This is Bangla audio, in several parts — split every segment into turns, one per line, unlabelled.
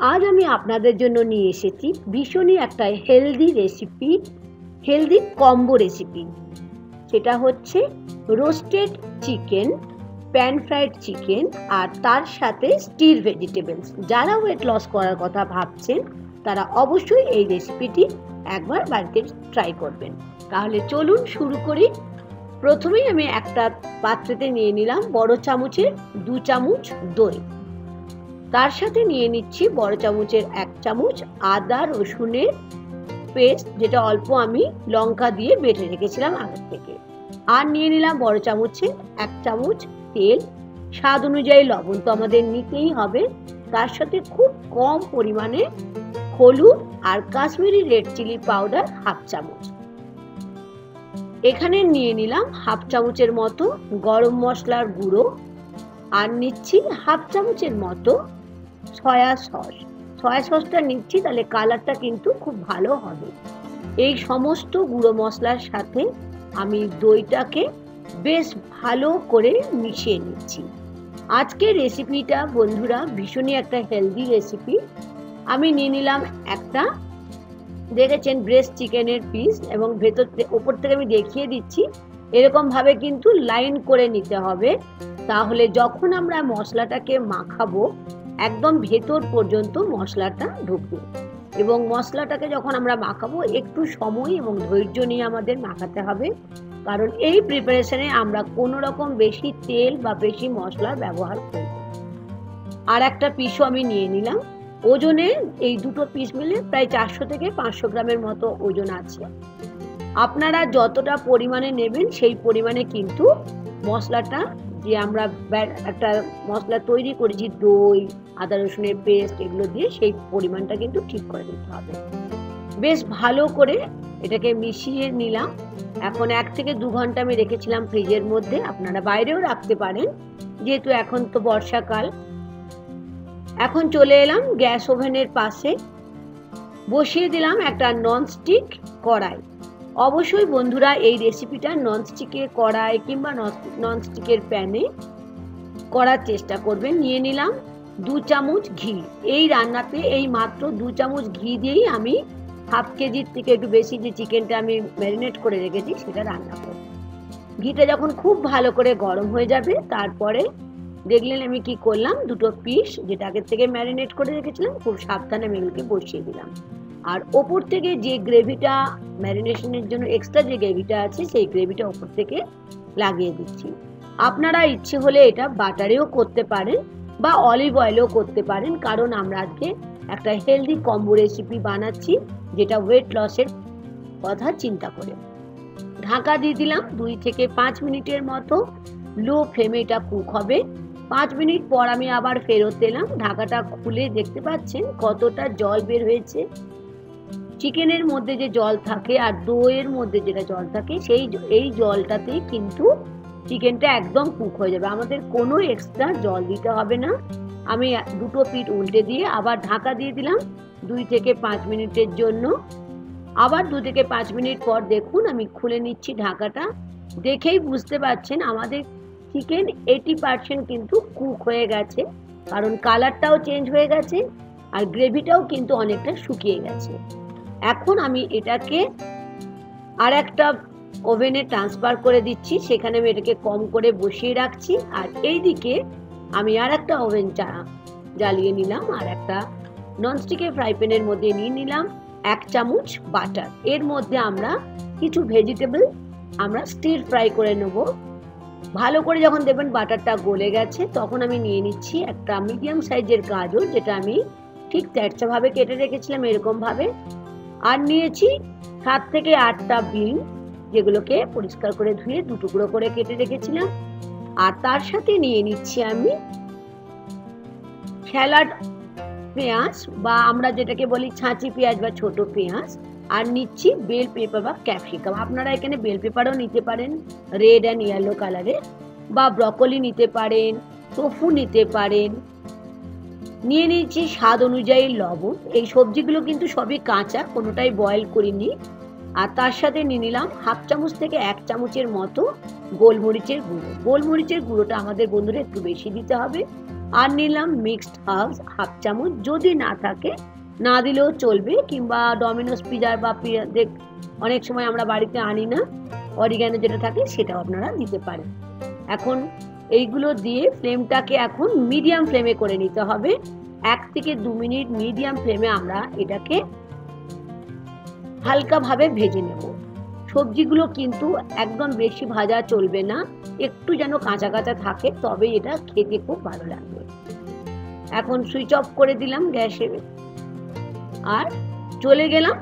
আজ আমি আপনাদের জন্য নিয়ে এসেছি ভীষণই একটা healthy recipe, healthy combo recipe. সেটা হচ্ছে roasted chicken, pan fried chicken আর তার সাথে স্টির ভেজিটেবলস। যারা ওয়েট লস করার কথা ভাবছেন তারা অবশ্যই এই রেসিপিটি একবার বাড়িতে ট্রাই করবেন। তাহলে চলুন শুরু করি। প্রথমেই আমি একটা পাত্রেতে নিয়ে নিলাম বড় চামচের 2 চামচ দই। তার সাথে নিয়ে নিচ্ছি বড় চামচের 1 চামচ আদা রসুনের পেস্ট, যেটা অল্প আমি লঙ্কা দিয়ে বেটে রেখেছিলাম আগে থেকে। আর নিয়ে নিলাম বড় চামচের 1 চামচ তেল। স্বাদ অনুযায়ী লবণ তো আমাদের নিতেই হবে। তার সাথে খুব কম পরিমাণে হলুদ আর কাশ্মীরি রেড চিলি পাউডার 1/2 চামচ। এখানে নিয়ে নিলাম 1/2 চামচের মতো গরম মশলার গুঁড়ো। আর নিচ্ছি 1/2 চামচের মতো সয়া সসটা নিচ্ছি, তাহলে কালারটা কিন্তু খুব ভালো হবে। এই সমস্ত গুঁড়ো মশলার সাথে আমি দইটাকে বেশ ভালো করে মিশিয়ে নিচ্ছি। আজকের রেসিপিটা বন্ধুরা ভীষণই একটা হেলদি রেসিপি। আমি নিয়ে নিলাম একটা, দেখেছেন, ব্রেস্ট চিকেনের পিস, এবং ভেতর ওপর থেকে আমি দেখিয়ে দিচ্ছি এরকম ভাবে কিন্তু লাইন করে নিতে হবে। তাহলে যখন আমরা মশলাটাকে মাখাবো একদম ভেতর পর্যন্ত মশলাটা ঢুকবে। এবং মশলাটাকে যখন আমরা মাখাবো একটু সময় এবং ধৈর্য নিয়ে আমাদের মাখাতে হবে, কারণ এই প্রিপারেশনে আমরা কোনো রকম বেশি তেল বা বেশি মশলা ব্যবহার করব। আর একটা পিসও আমি নিয়ে নিলাম। ওজনে এই দুটো পিস মিলে প্রায় 400 থেকে 500 গ্রামের মতো ওজন আছে। আপনারা যতটা পরিমাণে নেবেন সেই পরিমাণে কিন্তু মশলাটা, যে আমরা একটা মশলা তৈরি করেছি দই আদা রসুনের পেস্ট এগুলো দিয়ে, সেই পরিমাণটা কিন্তু ঠিক করে দিতে হবে। বেশ ভালো করে এটাকে মিশিয়ে নিলাম। এখন 1 থেকে 2 ঘন্টা আমি রেখেছিলাম ফ্রিজের মধ্যে, আপনারা বাইরেও রাখতে পারেন যেহেতু এখন তো বর্ষাকাল। এখন চলে এলাম গ্যাস ওভেনের পাশে, বসিয়ে দিলাম একটা ননস্টিক কড়াই। অবশ্যই বন্ধুরা এই রেসিপিটা ননস্টিকের কড়াই কিংবা ননস্টিকের প্যানে করার চেষ্টা করবেন। নিয়ে নিলাম 2 চামচ ঘি। এই রান্নাতে এই মাত্র 2 চামচ ঘি দিয়েই আমি 1/2 কেজির থেকে একটু বেশি যে চিকেনটা আমি ম্যারিনেট করে রেখেছি সেটা রান্না করব। ঘিটা যখন খুব ভালো করে গরম হয়ে যাবে তারপরে দেখলেন আমি কি করলাম, দুটো পিস যেটা আগের থেকে ম্যারিনেট করে রেখেছিলাম খুব সাবধানে আমি এগুলোকে বসিয়ে দিলাম। আর ওপর থেকে যে গ্রেভিটা ম্যারিনেশনের জন্য এক্সট্রা যে গ্রেভিটা আছে সেই গ্রেভিটা ওপর থেকে লাগিয়ে দিচ্ছি। আপনারা ইচ্ছে হলে এটা বাটারেও করতে পারেন বা অলিভ অয়েলেও করতে পারেন, কারণ আমরা আজকে একটা হেলদি কম্বো রেসিপি বানাচ্ছি যেটা ওয়েট লসের কথা চিন্তা করে। ঢাকা দিয়ে দিলাম 2 থেকে 5 মিনিটের মতো। লো ফ্লেমে এটা কুক হবে। 5 মিনিট পর আমি আবার ফেরত এলাম। ঢাকাটা খুলে দেখতে পাচ্ছেন কতটা জল বের হয়েছে। চিকেনের মধ্যে যে জল থাকে আর দইয়ের মধ্যে যেটা জল থাকে এই জলটাতেই কিন্তু চিকেনটা একদম কুক হয়ে যাবে, আমাদের কোনো এক্সট্রা জল দিতে হবে না। আমি দুটো পিঠ উল্টে দিয়ে আবার ঢাকা দিয়ে দিলাম 2 থেকে 5 মিনিটের জন্য। আবার 2 থেকে 5 মিনিট পর দেখুন আমি খুলে নিচ্ছি ঢাকাটা। দেখেই বুঝতে পারছেন আমাদের চিকেন 80% কিন্তু কুক হয়ে গেছে, কারণ কালারটাও চেঞ্জ হয়ে গেছে আর গ্রেভিটাও কিন্তু অনেকটা শুকিয়ে গেছে। এখন আমি এটাকে আর একটা ওভেনে ট্রান্সফার করে দিচ্ছি, সেখানে আমি এটাকে কম করে বসিয়ে রাখছি। আর এইদিকে আমি আর একটা ওভেন জ্বালিয়ে নিলাম, আর একটা ননস্টিকের ফ্রাই প্যানের মধ্যে নিয়ে নিলাম 1 চামচ বাটার। এর মধ্যে আমরা কিছু ভেজিটেবল আমরা স্টির ফ্রাই করে নেব। ভালো করে যখন দেখবেন বাটারটা গলে গেছে তখন আমি নিয়ে নিচ্ছি একটা মিডিয়াম সাইজের গাজর, যেটা আমি ঠিক তেরচা ভাবে কেটে রেখেছিলাম এরকম ভাবে। আর নিয়েছি 7 থেকে 8টা বিন, যেগুলোকে পরিষ্কার করে ধুয়ে 2 টুকরো করে কেটে রেখেছিলাম। আর তার সাথে নিয়ে নিচ্ছি আমি স্যালাড পেঁয়াজ, বা আমরা যেটাকে বলি ছাঁচি পেঁয়াজ বা ছোট পেঁয়াজ। আর নিচ্ছি বেল পেপার বা ক্যাপসিকাম। আপনারা এখানে বেল পেপারও নিতে পারেন রেড অ্যান্ড ইয়েলো কালারের, বা ব্রকলি নিতে পারেন, টোফু নিতে পারেন। নিয়ে নিচ্ছি স্বাদ অনুযায়ী লবণ। এই সবজিগুলো কিন্তু সবই কাঁচা, কোনোটাই বয়েল করিনি। আর তার সাথে নিয়ে নিলাম 1/2 চামচ থেকে 1 চামচের মতো গোলমরিচের গুঁড়ো। গোলমরিচের গুঁড়োটা আমাদের বন্ধুরা একটু বেশি দিতে হবে, আর নিলাম মিক্সড হার্বস হাফ চামচ, যদি না থাকে না দিলেও চলবে, কিংবা ডমিনোস পিজার বা অনেক সময় আমরা বাড়িতে আনি না, অরিগ্যানো যেটা থাকে সেটাও আপনারা দিতে পারেন। এখন এইগুলো দিয়ে ফ্লেমটাকে এখন মিডিয়াম ফ্লেমে করে নিতে হবে। 1 থেকে 2 মিনিট মিডিয়াম ফ্লেমে আমরা এটাকে হালকাভাবে ভেজে নেব। সবজিগুলো কিন্তু একদম বেশি ভাজা চলবে না, একটু যেন কাঁচা কাঁচা থাকে, তবে এটা খেতে খুব ভালো লাগবে। এখন সুইচ অফ করে দিলাম গ্যাসে, আর চলে গেলাম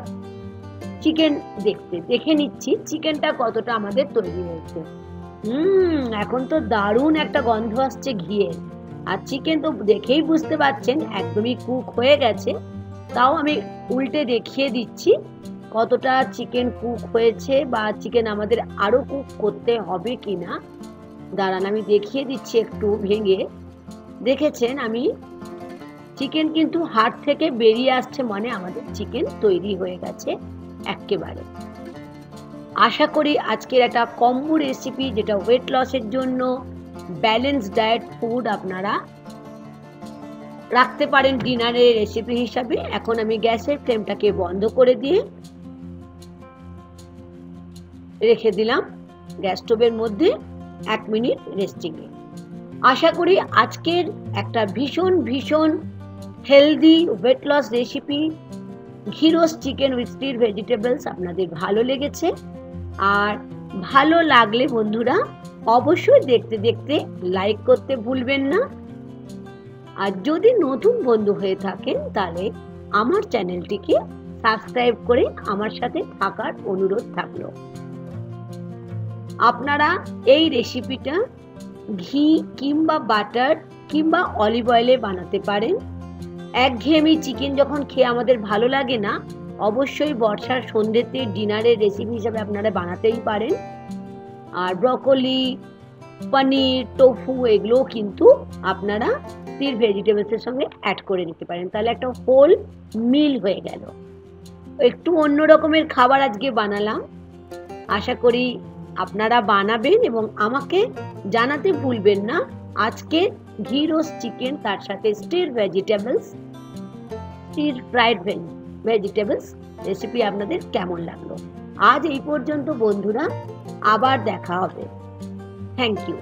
চিকেন দেখে নিচ্ছি চিকেনটা কতটা আমাদের তৈরি হয়েছে। এখন তো দারুণ একটা গন্ধ আসছে ঘিয়ের, আর চিকেন তো দেখেই বুঝতে পারছেন একদমই কুক হয়ে গেছে। তাও আমি উল্টে দেখিয়ে দিচ্ছি কতটা চিকেন কুক হয়েছে, বা চিকেন আমাদের আরো কুক করতে হবে কিনা। দাঁড়ান আমি দেখিয়ে দিচ্ছি একটু ভেঙে। দেখেছেন আমি চিকেন কিন্তু হাড় থেকে বেরিয়ে আসছে, মানে আমাদের চিকেন তৈরি হয়ে গেছে একেবারে। আশা করি আজকের একটা কম্বো রেসিপি, যেটা ওয়েট লসের জন্য ব্যালেন্স ডায়েট ফুড আপনারা রাখতে পারেন ডিনারের রেসিপি হিসাবে। এখন আমি গ্যাসের ফ্লেমটাকে বন্ধ করে দিয়ে রেখে দিলাম গ্যাস স্টোভের মধ্যে 1 মিনিট রেস্টিংয়ে। আশা করি আজকের একটা ভীষণ হেলদি ওয়েট লস রেসিপি ঘি roast chicken with stir vegetables আপনাদের ভালো লেগেছে। আর ভালো লাগলে বন্ধুরা অবশ্যই দেখতে লাইক করতে ভুলবেন না। আর যদি নতুন বন্ধু হয়ে থাকেন তাহলে আমার চ্যানেলটিকে সাবস্ক্রাইব করে আমার সাথে থাকার অনুরোধ থাকলো। আপনারা এই রেসিপিটা ঘি কিংবা বাটার কিংবা অলিভ অয়েলে বানাতে পারেন। একঘেয়েমি চিকেন যখন খেয়ে আমাদের ভালো লাগে না, অবশ্যই বর্ষার সন্ধ্যেতে ডিনারের রেসিপি হিসাবে আপনারা বানাতেই পারেন। আর ব্রকলি, পনির, টোফু এগুলোও কিন্তু আপনারা স্টির ভেজিটেবলসের সঙ্গে অ্যাড করে নিতে পারেন, তাহলে একটা হোল মিল হয়ে গেল। একটু অন্য রকমের খাবার আজকে বানালাম, আশা করি আপনারা বানাবেন এবং আমাকে জানাতে ভুলবেন না আজকে ঘি রোস্ট চিকেন তার সাথে স্টির ফ্রাইড ভেজিটেবলস রেসিপি আপনাদের কেমন লাগলো। আজ এই পর্যন্ত বন্ধুরা, আবার দেখা হবে। Thank you.